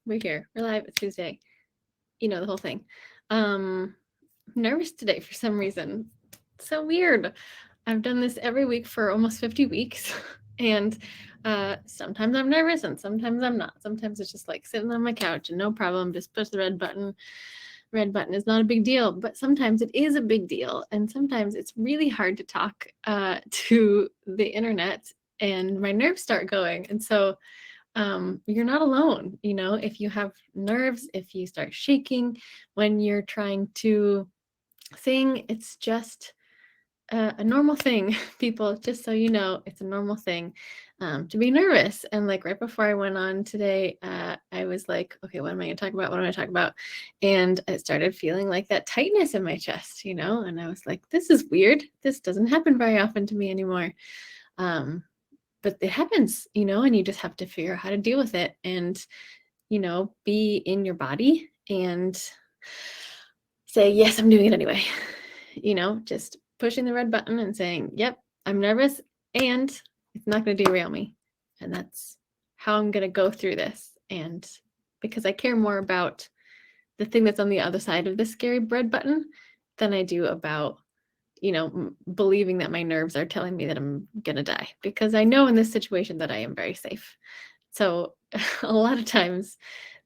We're here. We're live. It's Tuesday. You know the whole thing. I'm nervous today for some reason. So weird. I've done this every week for almost 50 weeks. And sometimes I'm nervous and sometimes I'm not. Sometimes it's just like sitting on my couch and no problem. Just push the red button. Red button is not a big deal. But sometimes it is a big deal. And sometimes it's really hard to talk to the internet and my nerves start going. And so you're not alone. If you have nerves, if you start shaking when you're trying to sing, it's just a normal thing. People, just so you know, it's a normal thing to be nervous. And like right before I went on today, I was like, okay, what am I going to talk about? What am I going to talk about? And I started feeling like that tightness in my chest, and I was like, this is weird. This doesn't happen very often to me anymore. But it happens, and you just have to figure out how to deal with it and, be in your body and say, yes, I'm doing it anyway. Just pushing the red button and saying, yep, I'm nervous and it's not going to derail me. And that's how I'm going to go through this. And because I care more about the thing that's on the other side of this scary red button than I do about believing that my nerves are telling me that I'm going to die, because I know in this situation that I am very safe. So a lot of times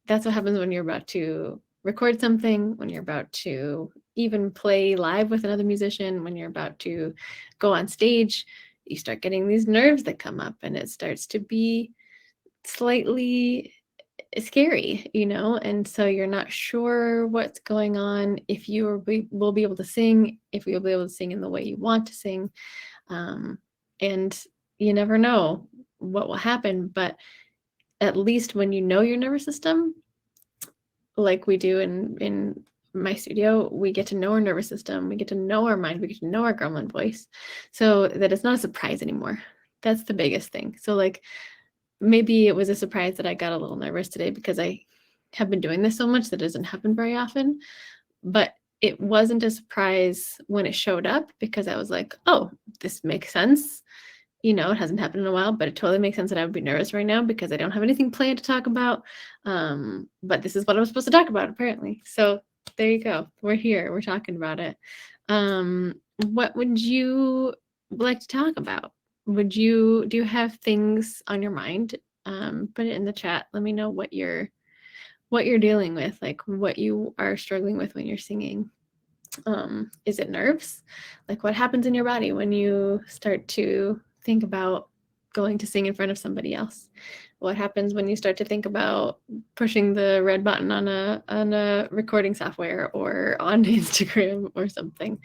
that's what happens when you're about to record something, when you're about to even play live with another musician, when you're about to go on stage, you start getting these nerves that come up and it starts to be slightly scary, and so you're not sure what's going on, if you will be able to sing, if you'll be able to sing in the way you want to sing, and you never know what will happen. But at least when you know your nervous system, like we do in my studio, we get to know our nervous system, we get to know our mind, we get to know our gremlin voice, so that it's not a surprise anymore. That's the biggest thing. So like, maybe it was a surprise that I got a little nervous today because I have been doing this so much that it doesn't happen very often. But it wasn't a surprise when it showed up, because I was like, oh, this makes sense. It hasn't happened in a while, but it totally makes sense that I would be nervous right now because I don't have anything planned to talk about. But this is what I'm supposed to talk about, apparently. So there you go. We're here. We're talking about it. What would you like to talk about? Do you have things on your mind? Put it in the chat. Let me know what you're dealing with, like what you are struggling with when you're singing. Is it nerves? Like what happens in your body when you start to think about going to sing in front of somebody else? What happens when you start to think about pushing the red button on a recording software or on Instagram or something?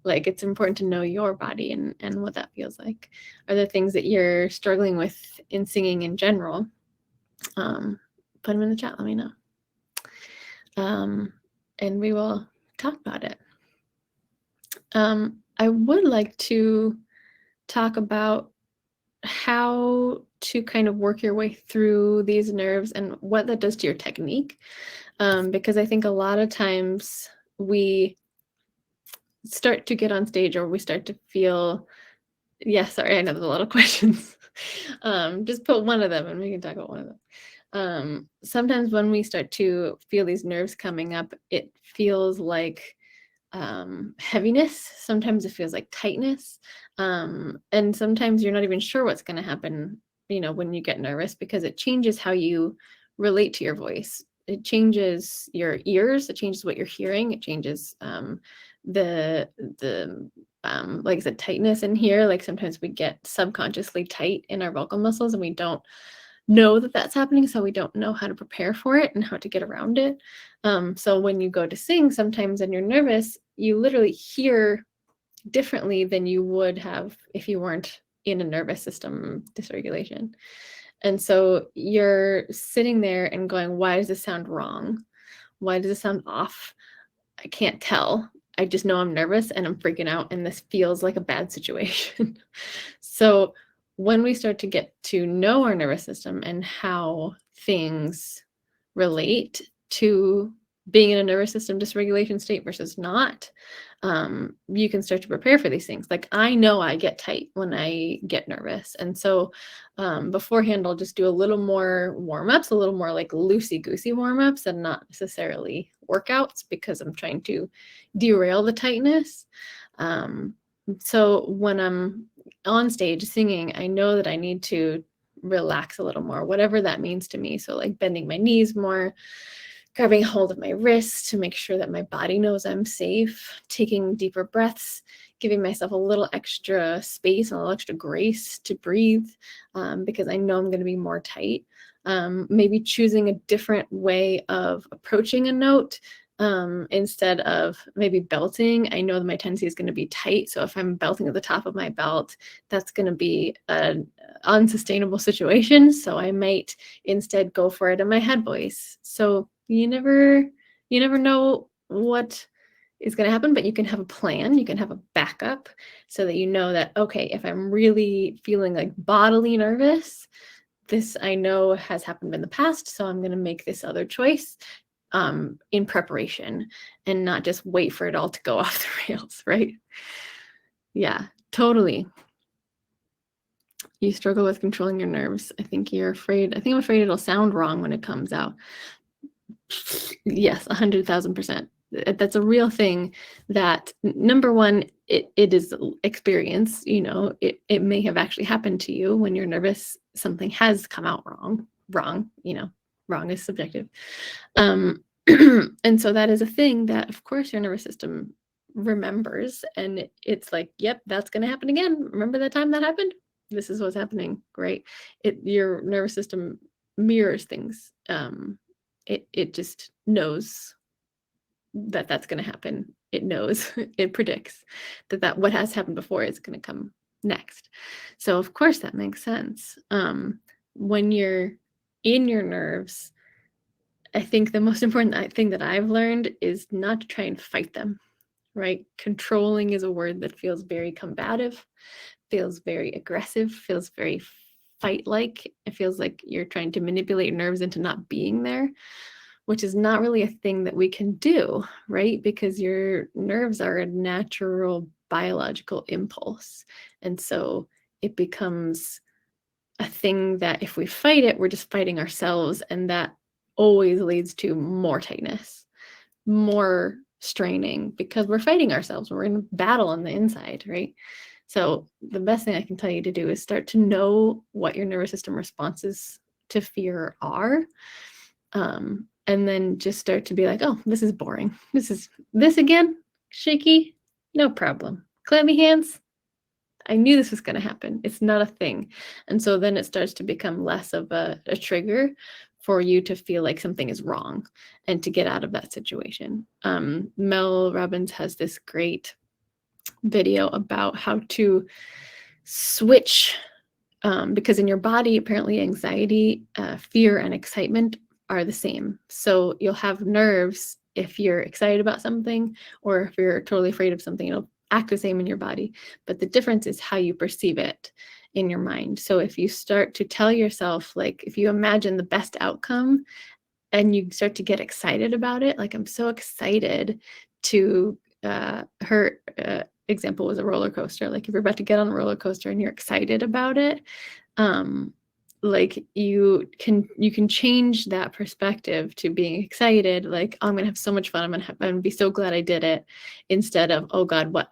Like, it's important to know your body and what that feels like. Are there things that you're struggling with in singing in general? Put them in the chat. Let me know. And we will talk about it. I would like to talk about how to kind of work your way through these nerves and what that does to your technique. Because I think a lot of times we start to get on stage, or we start to feel, sorry, I know there's a lot of questions. Just put one of them and we can talk about one of them. Sometimes when we start to feel these nerves coming up, it feels like heaviness. Sometimes it feels like tightness. And sometimes you're not even sure what's going to happen, when you get nervous, because it changes how you relate to your voice. It changes your ears. It changes what you're hearing. It changes the like I said, tightness in here. Like sometimes we get subconsciously tight in our vocal muscles and we don't know that that's happening, so we don't know how to prepare for it and how to get around it. So when you go to sing sometimes and you're nervous, you literally hear differently than you would have if you weren't in a nervous system dysregulation. And so you're sitting there and going, why does this sound wrong? Why does it sound off? I can't tell. I just know I'm nervous and I'm freaking out and this feels like a bad situation. So when we start to get to know our nervous system and how things relate to being in a nervous system dysregulation state versus not, you can start to prepare for these things. Like I know I get tight when I get nervous. And so beforehand, I'll just do a little more warm-ups, a little more like loosey-goosey warm-ups and not necessarily workouts because I'm trying to derail the tightness. So when I'm on stage singing, I know that I need to relax a little more, whatever that means to me. So like bending my knees more, grabbing hold of my wrist to make sure that my body knows I'm safe, taking deeper breaths, giving myself a little extra space, a little extra grace to breathe because I know I'm going to be more tight. Maybe choosing a different way of approaching a note instead of maybe belting. I know that my tendency is going to be tight. So if I'm belting at the top of my belt, that's going to be an unsustainable situation. So I might instead go for it in my head voice. So you never know what is going to happen, but you can have a plan, you can have a backup so that you know that, okay, if I'm really feeling like bodily nervous, this I know has happened in the past, so I'm going to make this other choice in preparation and not just wait for it all to go off the rails, right? Yeah, totally. You struggle with controlling your nerves. I think I'm afraid it'll sound wrong when it comes out. Yes, 100,000%. That's a real thing that number one, it is experience, it may have actually happened to you when you're nervous, something has come out wrong, wrong is subjective. And so that is a thing that of course your nervous system remembers and it's like, yep, that's going to happen again. Remember that time that happened? This is what's happening, right? Your nervous system mirrors things. It just knows that that's going to happen. It knows, it predicts that what has happened before is going to come next. So of course that makes sense. When you're in your nerves, I think the most important thing that I've learned is not to try and fight them, right? Controlling is a word that feels very combative, feels very aggressive, feels very fight-like. It feels like you're trying to manipulate your nerves into not being there, which is not really a thing that we can do, right? Because your nerves are a natural biological impulse. And so it becomes a thing that if we fight it, we're just fighting ourselves. And that always leads to more tightness, more straining, because we're fighting ourselves. We're in battle on the inside, right? So the best thing I can tell you to do is start to know what your nervous system responses to fear are. And then just start to be like, oh, this is boring. This again, shaky, no problem. Clammy hands, I knew this was going to happen. It's not a thing. And so then it starts to become less of a trigger for you to feel like something is wrong and to get out of that situation. Mel Robbins has this great video about how to switch, because in your body, apparently anxiety, fear, and excitement are the same. So you'll have nerves if you're excited about something, or if you're totally afraid of something, it'll act the same in your body. But the difference is how you perceive it in your mind. So if you start to tell yourself, like if you imagine the best outcome and you start to get excited about it, like I'm so excited to her example was a roller coaster. Like if you're about to get on a roller coaster and you're excited about it, like you can change that perspective to being excited, like, oh, I'm gonna have so much fun, I'm gonna be so glad I did it, instead of, oh God, what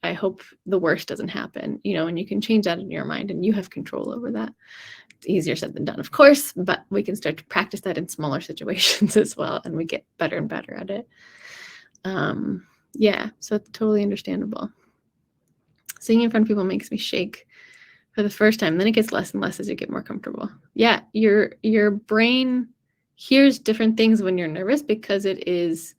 I hope the worst doesn't happen, and you can change that in your mind and you have control over that. It's easier said than done, of course, but we can start to practice that in smaller situations as well, and we get better and better at it. Yeah, so it's totally understandable. Singing in front of people makes me shake for the first time. Then it gets less and less as you get more comfortable. Yeah, your brain hears different things when you're nervous because it is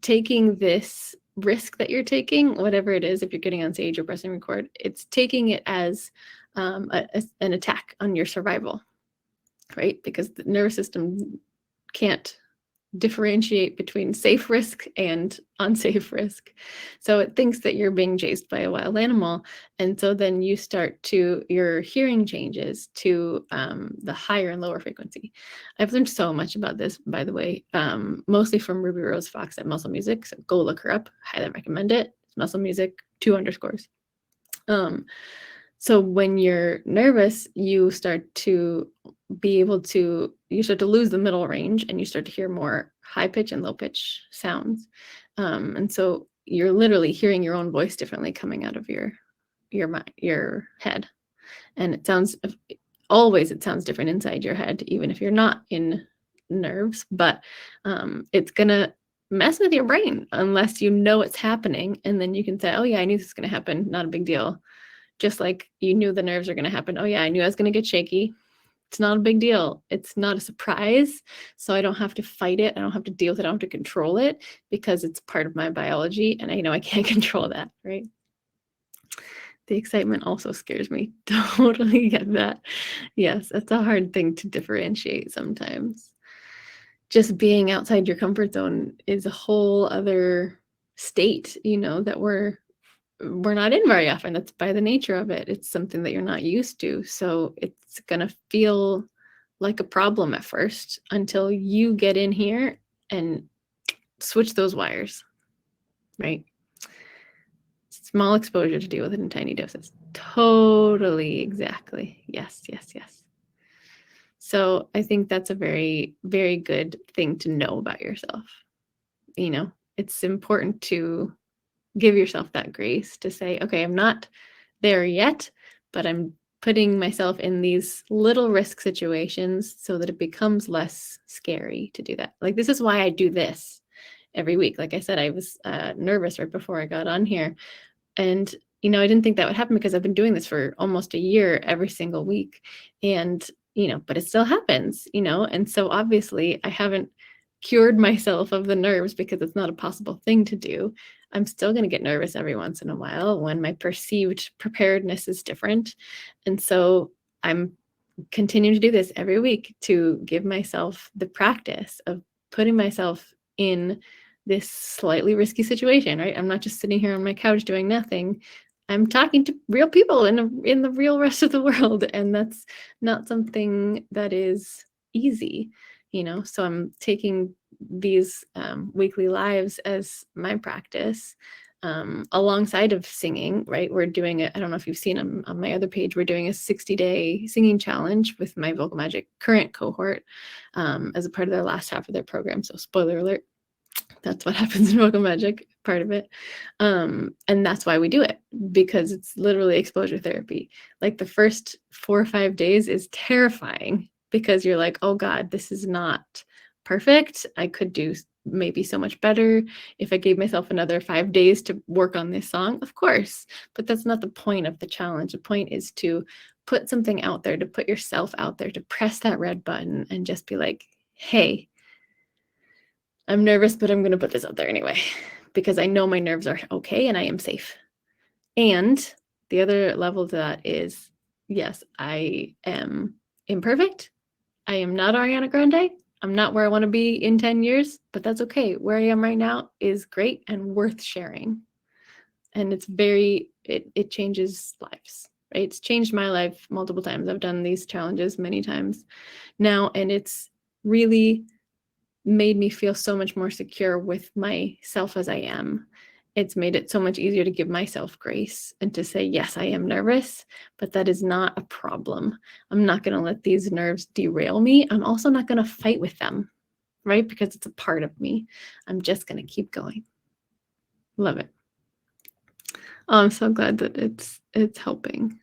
taking this risk that you're taking, whatever it is, if you're getting on stage or pressing record, it's taking it as an attack on your survival, right? Because the nervous system can't differentiate between safe risk and unsafe risk. So it thinks that you're being chased by a wild animal. And so then your hearing changes to the higher and lower frequency. I've learned so much about this, by the way, mostly from Ruby Rose Fox at Muscle Music. So go look her up. Highly recommend it. Muscle Music, 2 underscores. So when you're nervous, you start to lose the middle range, and you start to hear more high pitch and low pitch sounds. And so you're literally hearing your own voice differently coming out of your head. And it sounds different inside your head, even if you're not in nerves, but it's gonna mess with your brain unless you know it's happening. And then you can say, oh yeah, I knew this was gonna happen, not a big deal. Just like you knew the nerves are gonna happen. Oh yeah, I knew I was gonna get shaky. It's not a big deal. It's not a surprise. So I don't have to fight it. I don't have to deal with it. I don't have to control it because it's part of my biology and I know I can't control that, right? The excitement also scares me. Totally get that. Yes, it's a hard thing to differentiate sometimes. Just being outside your comfort zone is a whole other state, that we're not in very often. That's by the nature of it. It's something that you're not used to. So it's going to feel like a problem at first until you get in here and switch those wires, right? Small exposure to deal with it in tiny doses. Totally, exactly. Yes. So I think that's a very, very good thing to know about yourself. It's important to give yourself that grace to say, okay, I'm not there yet, but I'm putting myself in these little risk situations so that it becomes less scary to do that. Like, this is why I do this every week. Like I said, I was nervous right before I got on here. And, I didn't think that would happen because I've been doing this for almost a year every single week. And, but it still happens, and so obviously I haven't cured myself of the nerves because it's not a possible thing to do. I'm still going to get nervous every once in a while when my perceived preparedness is different. And so I'm continuing to do this every week to give myself the practice of putting myself in this slightly risky situation, right? I'm not just sitting here on my couch doing nothing. I'm talking to real people in the real rest of the world. And that's not something that is easy, so I'm taking these weekly lives as my practice alongside of singing, right? We're doing it. I don't know if you've seen on my other page, we're doing a 60-day singing challenge with my Vocal Magic current cohort as a part of their last half of their program. So spoiler alert, that's what happens in Vocal Magic, part of it. And that's why we do it, because it's literally exposure therapy. Like the first 4 or 5 days is terrifying because you're like, oh God, this is not perfect. I could do maybe so much better if I gave myself another 5 days to work on this song, of course. But that's not the point of the challenge. The point is to put something out there, to put yourself out there, to press that red button and just be like, hey, I'm nervous, but I'm going to put this out there anyway, because I know my nerves are okay and I am safe. And the other level to that is, yes, I am imperfect. I am not Ariana Grande. I'm not where I want to be in 10 years, but that's okay. Where I am right now is great and worth sharing. And it changes lives, right? It's changed my life multiple times. I've done these challenges many times now, and it's really made me feel so much more secure with myself as I am. It's made it so much easier to give myself grace and to say, yes, I am nervous, but that is not a problem. I'm not going to let these nerves derail me. I'm also not going to fight with them, right? Because it's a part of me. I'm just going to keep going. Love it. Oh, I'm so glad that it's helping.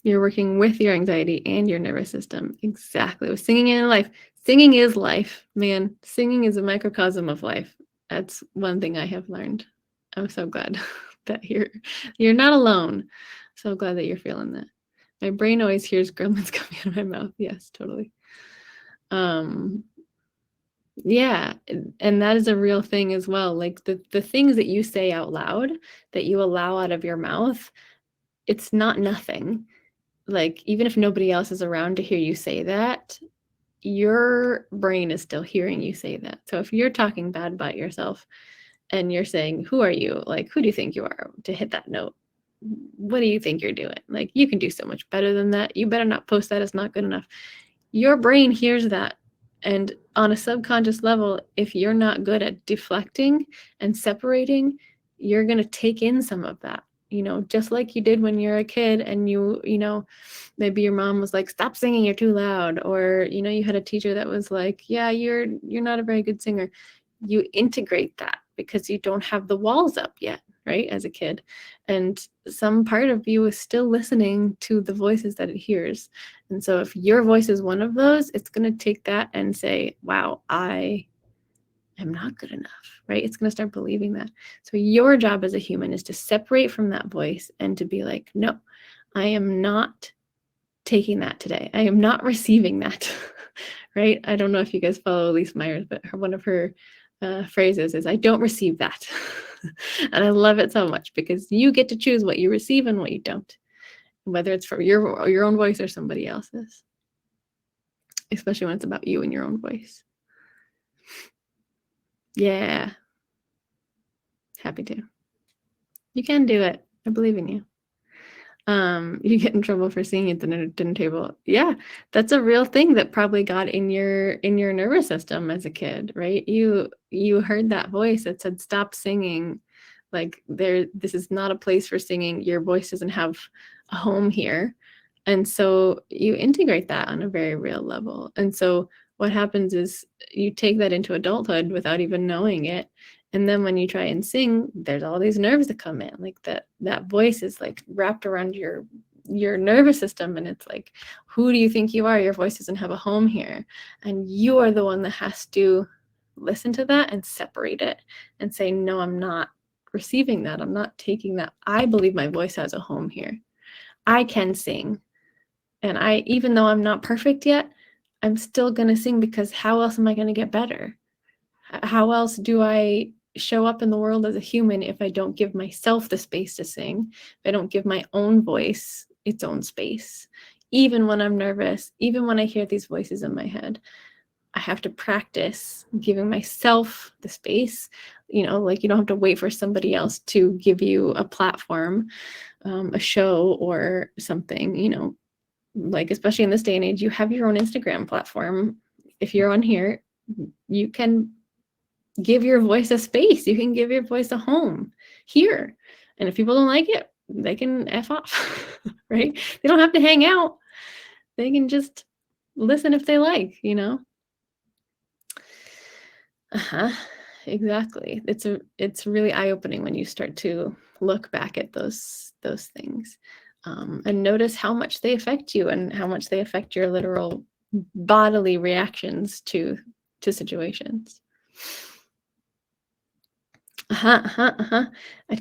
You're working with your anxiety and your nervous system. Exactly. With singing in life. Singing is life, man. Singing is a microcosm of life. That's one thing I have learned. I'm so glad that you're not alone. So glad that you're feeling that. My brain always hears gremlins coming out of my mouth. Yes, totally. Yeah, and that is a real thing as well. Like the things that you say out loud, that you allow out of your mouth, it's not nothing. Like, even if nobody else is around to hear you say that, your brain is still hearing you say that. So if you're talking bad about yourself and you're saying, who are you? Like, who do you think you are to hit that note? What do you think you're doing? Like, you can do so much better than that. You better not post that. It's not good enough. Your brain hears that. And on a subconscious level, if you're not good at deflecting and separating, you're going to take in some of that, just like you did when you're a kid and maybe your mom was like, stop singing, you're too loud. Or, you had a teacher that was like, yeah, you're not a very good singer. You integrate that because you don't have the walls up yet, right, as a kid. And some part of you is still listening to the voices that it hears. And so if your voice is one of those, it's going to take that and say, wow, I am not good enough, right? It's going to start believing that. So your job as a human is to separate from that voice and to be like, no, I am not taking that today. I am not receiving that, right? I don't know if you guys follow Elise Myers, but one of her phrases is, I don't receive that. And I love it so much because you get to choose what you receive and what you don't, whether it's for your own voice or somebody else's, especially when it's about you and your own voice. Yeah. Happy to. You can do it. I believe in you. You get in trouble for singing at the dinner table. Yeah, that's a real thing that probably got in your nervous system as a kid, right? You heard that voice that said, stop singing. Like, this is not a place for singing. Your voice doesn't have a home here. And so you integrate that on a very real level. And so what happens is you take that into adulthood without even knowing it. And then when you try and sing, there's all these nerves that come in. Like that voice is like wrapped around your nervous system. And it's like, who do you think you are? Your voice doesn't have a home here. And you are the one that has to listen to that and separate it and say, no, I'm not receiving that. I'm not taking that. I believe my voice has a home here. I can sing. And even though I'm not perfect yet, I'm still going to sing, because how else am I going to get better? How else do I show up in the world as a human if I don't give myself the space to sing, if I don't give my own voice its own space? Even when I'm nervous, even when I hear these voices in my head, I have to practice giving myself the space. Like, you don't have to wait for somebody else to give you a platform, a show or something, like, especially in this day and age, you have your own Instagram platform. If you're on here, you can give your voice a space. You can give your voice a home here. And if people don't like it, they can F off, right? They don't have to hang out. They can just listen if they like, Exactly. It's really eye-opening when you start to look back at those things, and notice how much they affect you and how much they affect your literal bodily reactions to situations. I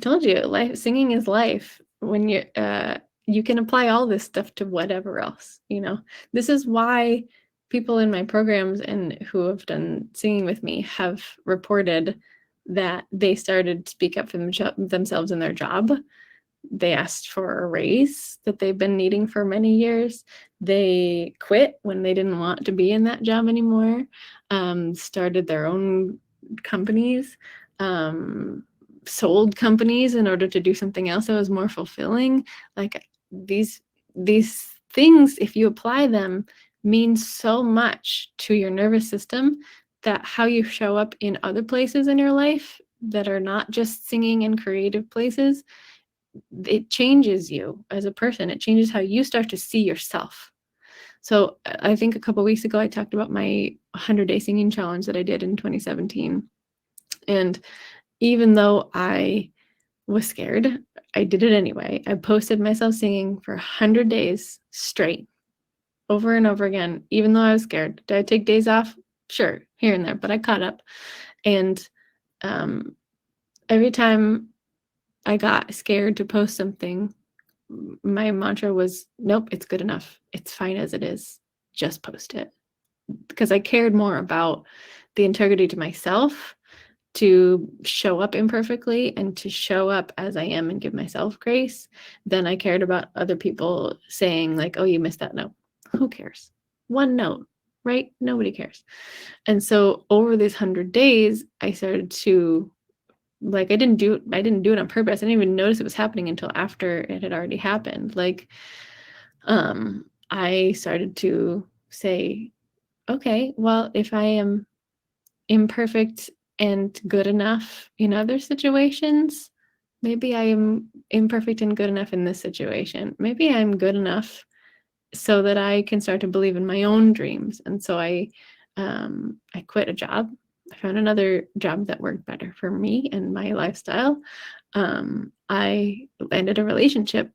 told you, singing is life. When you can apply all this stuff to whatever else. This is why people in my programs and who have done singing with me have reported that they started to speak up for themselves in their job. They asked for a raise that they've been needing for many years. They quit when they didn't want to be in that job anymore, started their own companies, sold companies in order to do something else that was more fulfilling. Like, these things, if you apply them, mean so much to your nervous system, that how you show up in other places in your life that are not just singing and creative places, it changes you as a person. It changes how you start to see yourself. So I think a couple of weeks ago, I talked about my 100-day singing challenge that I did in 2017. And even though I was scared, I did it anyway. I posted myself singing for 100 days straight, over and over again, even though I was scared. Did I take days off? Sure, here and there, but I caught up. And every time I got scared to post something, my mantra was, nope, it's good enough. It's fine as it is. Just post it. Because I cared more about the integrity to myself, to show up imperfectly and to show up as I am and give myself grace, than I cared about other people saying like, oh, you missed that note. Who cares? One note. right? Nobody cares. And so over these 100 days, I started to, like, I didn't do it on purpose. I didn't even notice it was happening until after it had already happened. Like, I started to say, okay, well, if I am imperfect and good enough in other situations, maybe I am imperfect and good enough in this situation. Maybe I'm good enough so that I can start to believe in my own dreams. And so I quit a job. I found another job that worked better for me and my lifestyle. I ended a relationship.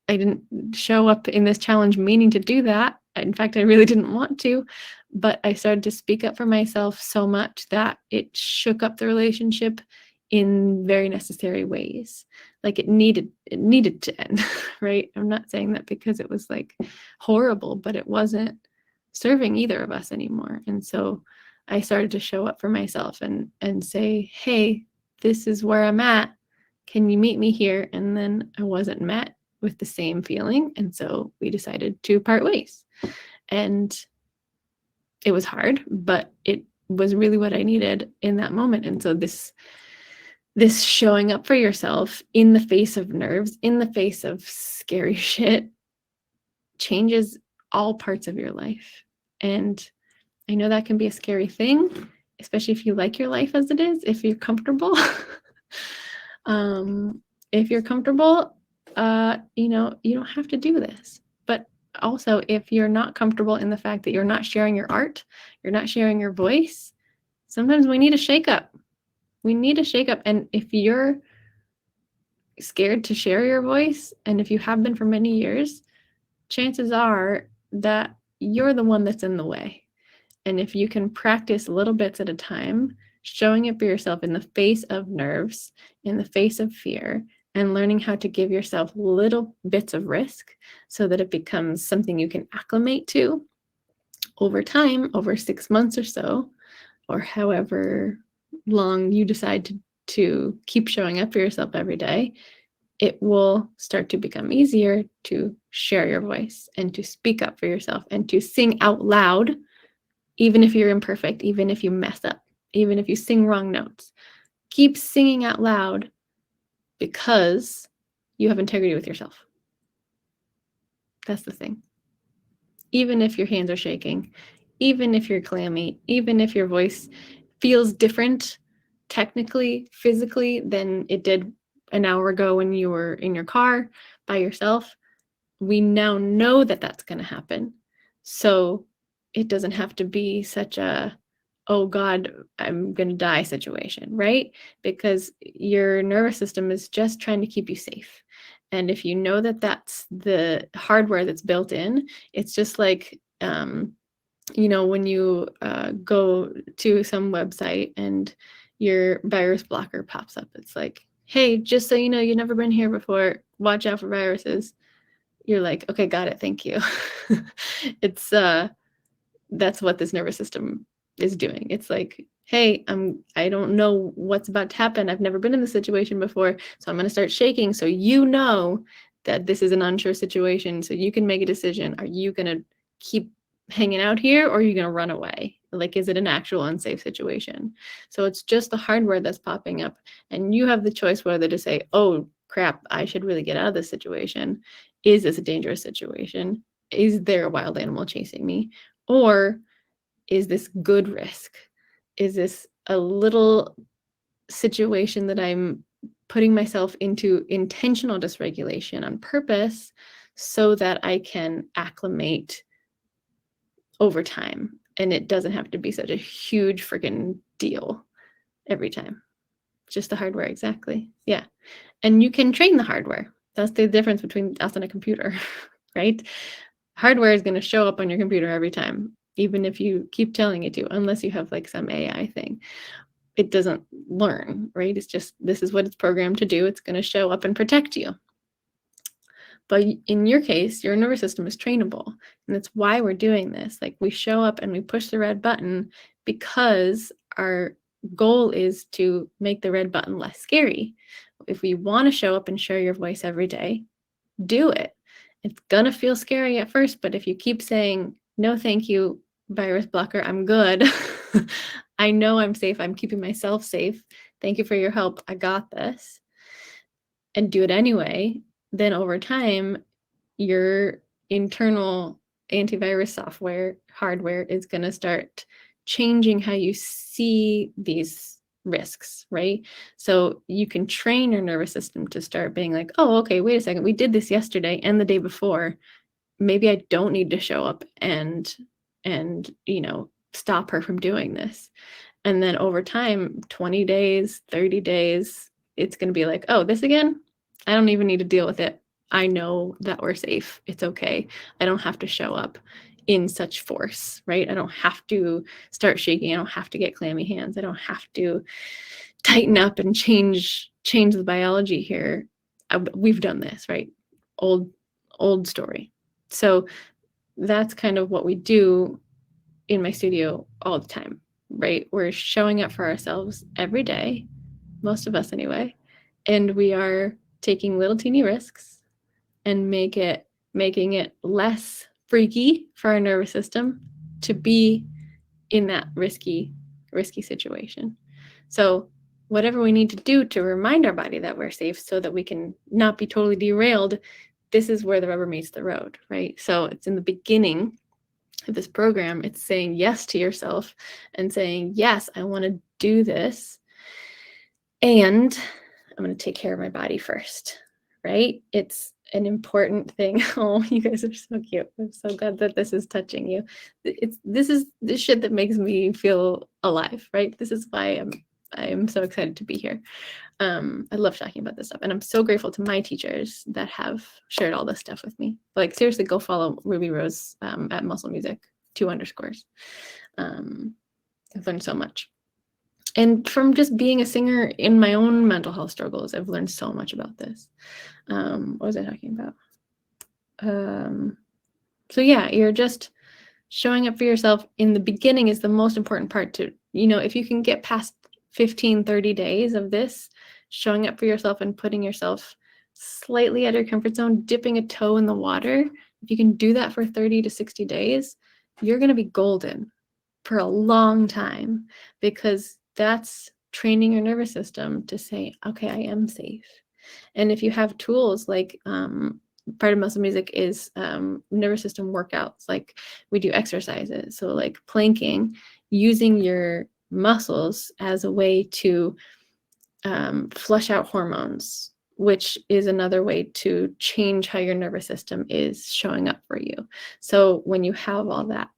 I didn't show up in this challenge meaning to do that. In fact, I really didn't want to, but I started to speak up for myself so much that it shook up the relationship in very necessary ways. Like it needed to end, right? I'm not saying that because it was like horrible, but it wasn't serving either of us anymore. And so I started to show up for myself and say, "Hey, this is where I'm at. Can you meet me here?" And then I wasn't met with the same feeling. And so we decided to part ways. And it was hard, but it was really what I needed in that moment. And so this showing up for yourself in the face of nerves, in the face of scary shit, changes all parts of your life. And I know that can be a scary thing, especially if you like your life as it is, if you're comfortable. If you're comfortable, you don't have to do this. But also, if you're not comfortable in the fact that you're not sharing your art, you're not sharing your voice, sometimes we need a shakeup. We need a shakeup. And if you're scared to share your voice, and if you have been for many years, chances are that you're the one that's in the way. And if you can practice little bits at a time, showing it for yourself in the face of nerves, in the face of fear, and learning how to give yourself little bits of risk so that it becomes something you can acclimate to over time, over 6 months or so, or however long you decide to keep showing up for yourself every day, it will start to become easier to share your voice and to speak up for yourself and to sing out loud, even if you're imperfect, even if you mess up, even if you sing wrong notes. Keep singing out loud because you have integrity with yourself. That's the thing. Even if your hands are shaking, even if you're clammy, even if your voice feels different technically, physically than it did an hour ago when you were in your car by yourself, we now know that that's going to happen. So it doesn't have to be such a, oh God, I'm going to die situation, right? Because your nervous system is just trying to keep you safe. And if you know that that's the hardware that's built in, it's just like, when you go to some website and your virus blocker pops up, it's like, hey, just so you know, you've never been here before, watch out for viruses. You're like, okay, got it, thank you. It's that's what this nervous system is doing. It's like, hey, I don't know what's about to happen. I've never been in this situation before, so I'm going to start shaking so you know that this is an unsure situation, so you can make a decision. Are you going to keep hanging out here, or are you going to run away? Like, is it an actual unsafe situation? So it's just the hardware that's popping up, and you have the choice whether to say, oh crap, I should really get out of this situation. Is this a dangerous situation? Is there a wild animal chasing me? Or is this good risk? Is this a little situation that I'm putting myself into intentional dysregulation on purpose so that I can acclimate over time? And it doesn't have to be such a huge freaking deal every time. Just the hardware, exactly. Yeah. And you can train the hardware. That's the difference between us and a computer, right? Hardware is going to show up on your computer every time, even if you keep telling it to, unless you have like some AI thing. It doesn't learn, right? It's just, this is what it's programmed to do. It's going to show up and protect you. But in your case, your nervous system is trainable. And that's why we're doing this. Like, we show up and we push the red button because our goal is to make the red button less scary. If we want to show up and share your voice every day, do it. It's going to feel scary at first, but if you keep saying, no, thank you, virus blocker. I'm good. I know I'm safe. I'm keeping myself safe. Thank you for your help. I got this. And do it anyway. Then over time, your internal antivirus software, hardware is going to start changing how you see these risks, right? So you can train your nervous system to start being like, oh, okay, wait a second. We did this yesterday and the day before. Maybe I don't need to show up and stop her from doing this. And then over time, 20 days, 30 days, it's going to be like, oh, this again? I don't even need to deal with it. I know that we're safe. It's okay. I don't have to show up in such force, right? I don't have to start shaking. I don't have to get clammy hands. I don't have to tighten up and change the biology here. We've done this, right? Old story. So that's kind of what we do in my studio all the time, right? We're showing up for ourselves every day, most of us anyway, and we are taking little teeny risks and making it less freaky for our nervous system to be in that risky situation. So whatever we need to do to remind our body that we're safe so that we can not be totally derailed, this is where the rubber meets the road, right? So it's in the beginning of this program, it's saying yes to yourself and saying, yes, I want to do this. And I'm going to take care of my body first, right? It's an important thing. Oh, you guys are so cute. I'm so glad that this is touching you. This is the shit that makes me feel alive, right? This is why I'm so excited to be here. I love talking about this stuff, and I'm so grateful to my teachers that have shared all this stuff with me. Like, seriously, go follow Ruby Rose at Muscle Music, 2 underscores. I've learned so much. And from just being a singer in my own mental health struggles, I've learned so much about this. What was I talking about? So yeah, you're just showing up for yourself in the beginning is the most important part to, if you can get past 15, 30 days of this, showing up for yourself and putting yourself slightly out of your comfort zone, dipping a toe in the water, if you can do that for 30 to 60 days, you're going to be golden for a long time, because that's training your nervous system to say, okay, I am safe. And if you have tools like part of Muscle Music is nervous system workouts, like we do exercises, so like planking, using your muscles as a way to flush out hormones, which is another way to change how your nervous system is showing up for you. So when you have all that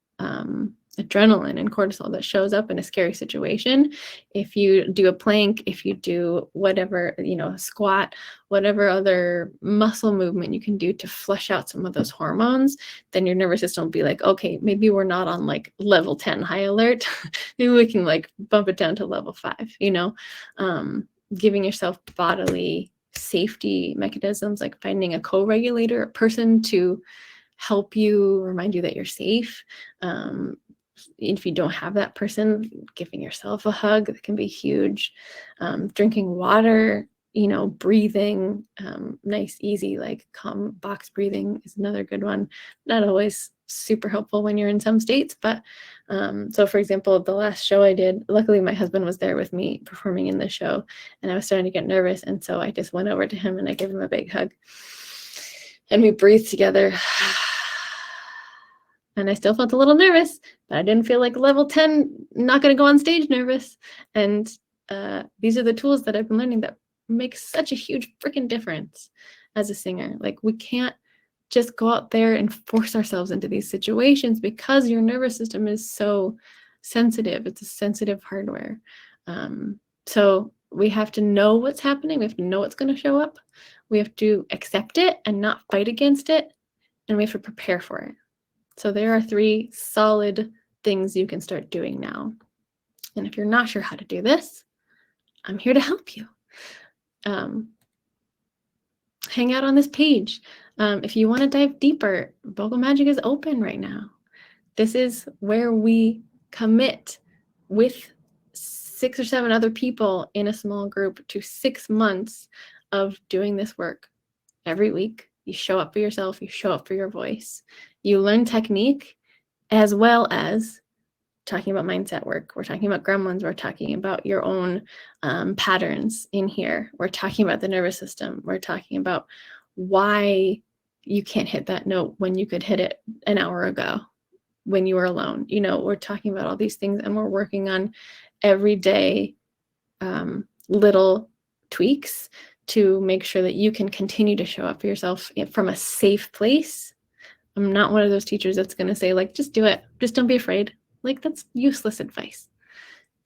adrenaline and cortisol that shows up in a scary situation, if you do a plank, if you do whatever, squat, whatever other muscle movement you can do to flush out some of those hormones, then your nervous system will be like, okay, maybe we're not on like level 10 high alert. Maybe we can like bump it down to level 5, giving yourself bodily safety mechanisms, like finding a co-regulator, a person to help you, remind you that you're safe. If you don't have that person, giving yourself a hug, that can be huge. Drinking water, breathing, nice, easy, like calm box breathing is another good one. Not always super helpful when you're in some states, but so for example, the last show I did, luckily my husband was there with me performing in the show, and I was starting to get nervous, and so I just went over to him and I gave him a big hug, and we breathed together. And I still felt a little nervous, but I didn't feel like level 10, not going to go on stage nervous. And these are the tools that I've been learning that make such a huge freaking difference as a singer. Like, we can't just go out there and force ourselves into these situations because your nervous system is so sensitive. It's a sensitive hardware. So we have to know what's happening. We have to know what's going to show up. We have to accept it and not fight against it. And we have to prepare for it. So there are 3 solid things you can start doing now. And if you're not sure how to do this, I'm here to help you. Hang out on this page. If you want to dive deeper, Vocal Magic is open right now. This is where we commit with 6 or 7 other people in a small group to 6 months of doing this work every week. You show up for yourself, you show up for your voice. You learn technique as well as talking about mindset work. We're talking about gremlins. We're talking about your own patterns in here. We're talking about the nervous system. We're talking about why you can't hit that note when you could hit it an hour ago when you were alone. You know, we're talking about all these things, and we're working on everyday little tweaks to make sure that you can continue to show up for yourself from a safe place. I'm not one of those teachers that's going to say, like, just do it. Just don't be afraid. Like, that's useless advice.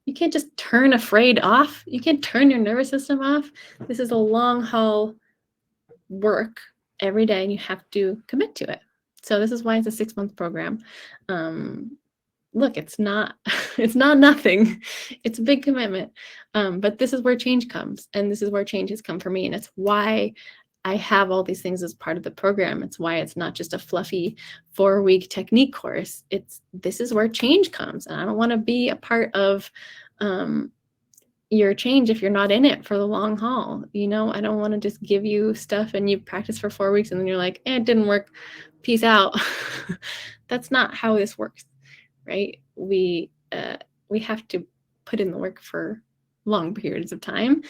You can't just turn afraid off. You can't turn your nervous system off. This is a long haul work every day, and you have to commit to it. So this is why it's a 6-month program. Look, it's not nothing. It's a big commitment. But this is where change comes, and this is where change has come for me. And it's why I have all these things as part of the program. It's why it's not just a fluffy 4-week technique course. This is where change comes. And I don't want to be a part of your change if you're not in it for the long haul. You know, I don't want to just give you stuff and you practice for 4 weeks and then you're like, it didn't work. Peace out. That's not how this works, right? We have to put in the work for long periods of time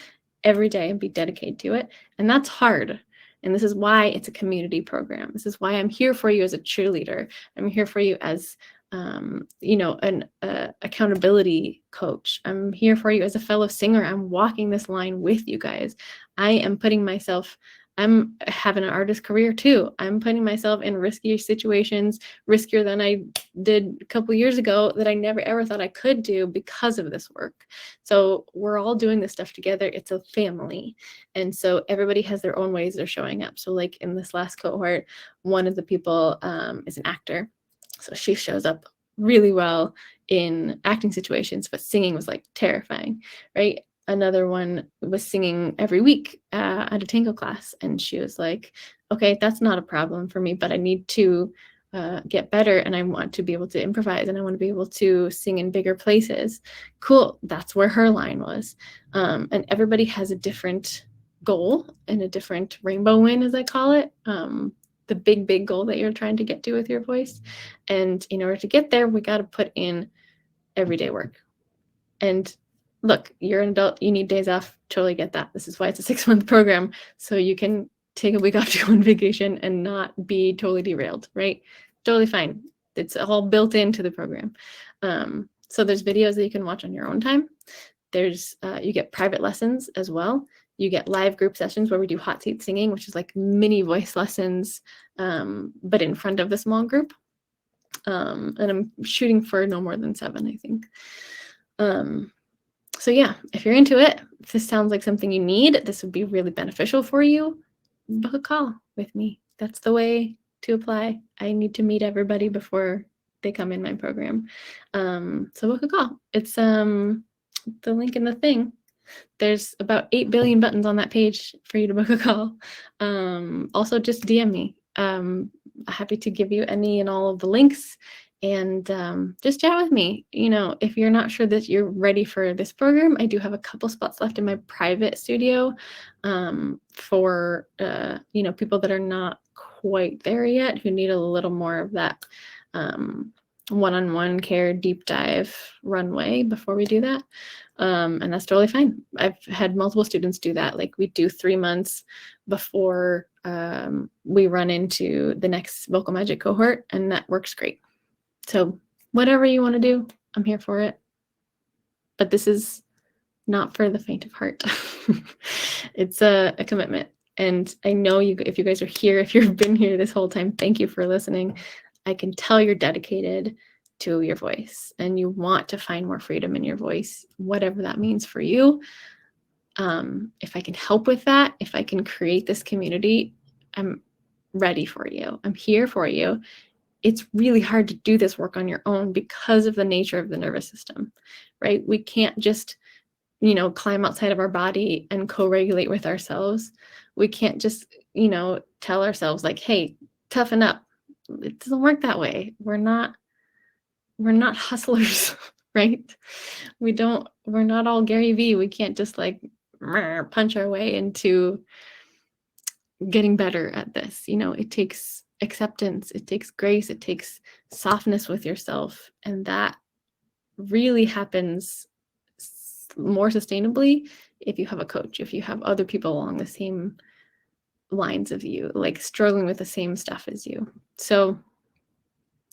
every day and be dedicated to it. And that's hard. And this is why it's a community program. This is why I'm here for you as a cheerleader. I'm here for you as an accountability coach. I'm here for you as a fellow singer. I'm walking this line with you guys. I'm having an artist career too. I'm putting myself in riskier situations, riskier than I did a couple years ago, that I never ever thought I could do because of this work. So we're all doing this stuff together. It's a family. And so everybody has their own ways they're showing up. So like in this last cohort, one of the people is an actor. So she shows up really well in acting situations, but singing was like terrifying, right? Another one was singing every week at a tango class, and she was like, okay, that's not a problem for me, but I need to get better, and I want to be able to improvise, and I want to be able to sing in bigger places. Cool, that's where her line was. And everybody has a different goal and a different rainbow win, as I call it. The big goal that you're trying to get to with your voice. And in order to get there, we got to put in everyday work. And look, you're an adult, you need days off, totally get that. This is why it's a 6-month program, so you can take a week off to go on vacation and not be totally derailed, right? Totally fine. It's all built into the program. So there's videos that you can watch on your own time. There's you get private lessons as well. You get live group sessions where we do hot seat singing, which is like mini voice lessons, but in front of the small group. And I'm shooting for no more than 7, I think. So yeah, if you're into it, if this sounds like something you need, this would be really beneficial for you, book a call with me. That's the way to apply. I need to meet everybody before they come in my program. So book a call. It's the link in the thing. There's about 8 billion buttons on that page for you to book a call. Also, just DM me. Happy to give you any and all of the links, and just chat with me. You know, if you're not sure that you're ready for this program, I do have a couple spots left in my private studio for people that are not quite there yet, who need a little more of that one-on-one care deep dive runway before we do that. And that's totally fine. I've had multiple students do that. Like, we do 3 months before we run into the next Vocal Magic cohort, and that works great. So whatever you want to do, I'm here for it. But this is not for the faint of heart. It's a commitment. And I know if you guys are here, if you've been here this whole time, thank you for listening. I can tell you're dedicated to your voice and you want to find more freedom in your voice, whatever that means for you. If I can help with that, if I can create this community, I'm ready for you. I'm here for you. It's really hard to do this work on your own because of the nature of the nervous system, right? We can't just, climb outside of our body and co-regulate with ourselves. We can't just, tell ourselves like, hey, toughen up. It doesn't work that way. We're not hustlers, right? We're not all Gary Vee. We can't just like punch our way into getting better at this. It takes acceptance, it takes grace, it takes softness with yourself, and that really happens more sustainably if you have a coach, if you have other people along the same lines of you, like struggling with the same stuff as you. So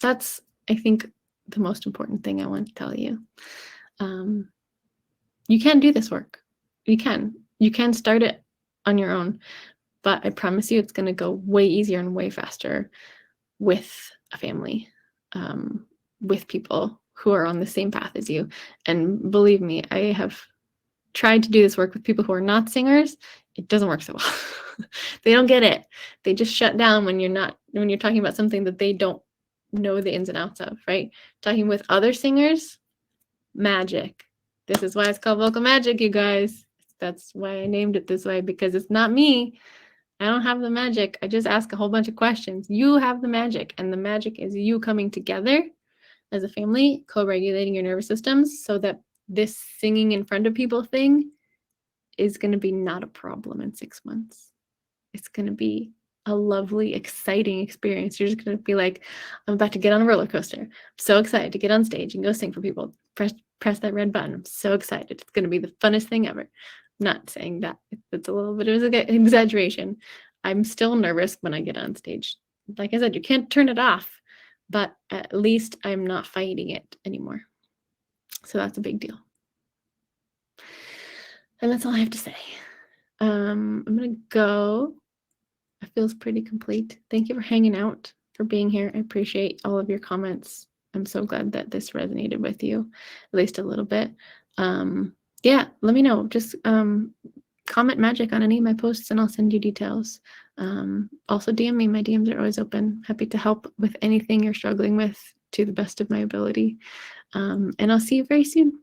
that's, I think, the most important thing I want to tell you. You can do this work. You can start it on your own, but I promise you it's going to go way easier and way faster with a family, with people who are on the same path as you. And believe me, I have tried to do this work with people who are not singers. It doesn't work so well. They don't get it. They just shut down when you're talking about something that they don't know the ins and outs of, right? Talking with other singers, magic. This is why it's called vocal magic, you guys. That's why I named it this way, because it's not me. I don't have the magic. I just ask a whole bunch of questions. You have the magic, and the magic is you coming together as a family, co-regulating your nervous systems so that this singing in front of people thing is going to be not a problem in 6 months. It's going to be a lovely, exciting experience. You're just going to be like, I'm about to get on a roller coaster. I'm so excited to get on stage and go sing for people. Press that red button. I'm so excited. It's going to be the funnest thing ever. I'm not saying that. It's a little bit of an exaggeration. I'm still nervous when I get on stage. Like I said, you can't turn it off, but at least I'm not fighting it anymore. So that's a big deal. And that's all I have to say. I'm going to go. It feels pretty complete. Thank you for hanging out, for being here. I appreciate all of your comments. I'm so glad that this resonated with you, at least a little bit. Yeah, let me know. Just comment magic on any of my posts and I'll send you details. Also DM me. My DMs are always open. Happy to help with anything you're struggling with to the best of my ability. And I'll see you very soon.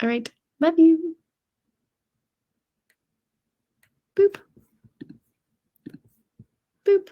All right. Love you. Boop. Boop.